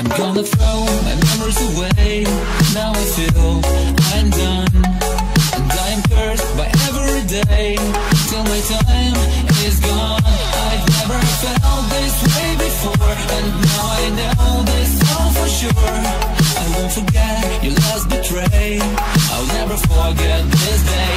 I'm gonna throw my memories away. Now I feel I'm done, and I am cursed by every day till my time is gone. I've never felt this way before, and now I know this all for sure. I won't forget your last betray. I'll never forget this day.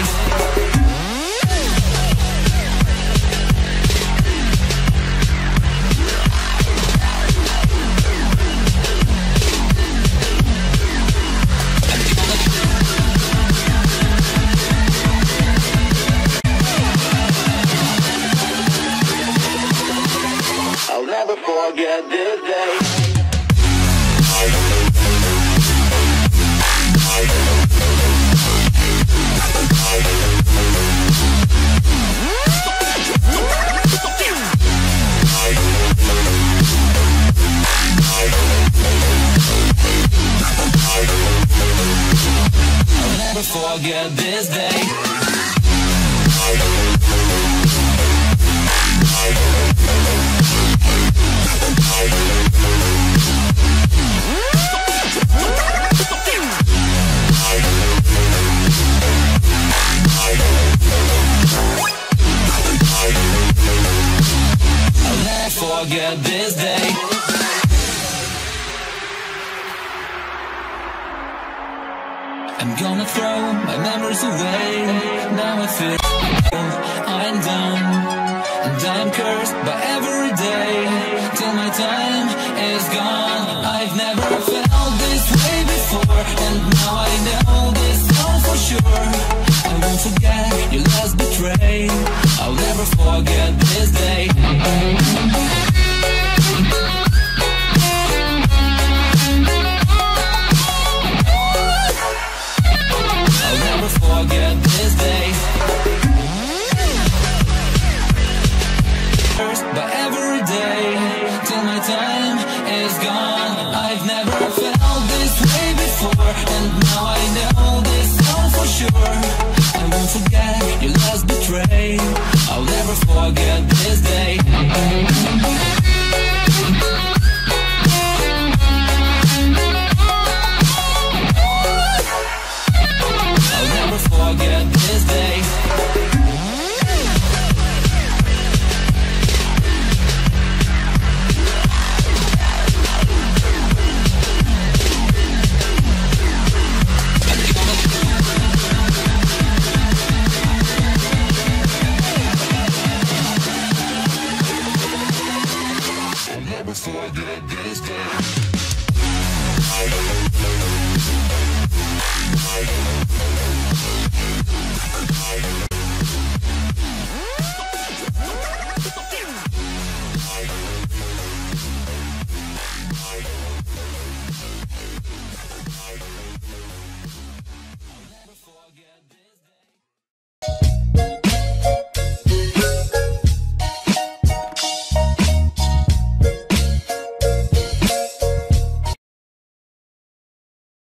I'll never forget this day. I'll never forget this day. I'll never forget this day. I'm gonna throw my memories away. Now I feel I'm done, and I'm cursed by every day till my time is gone. I've never felt this way before, and now I know this all for sure. I won't forget your last betray. I'll never forget this day. I'll never forget this day. First by every day till my time is gone. I've never felt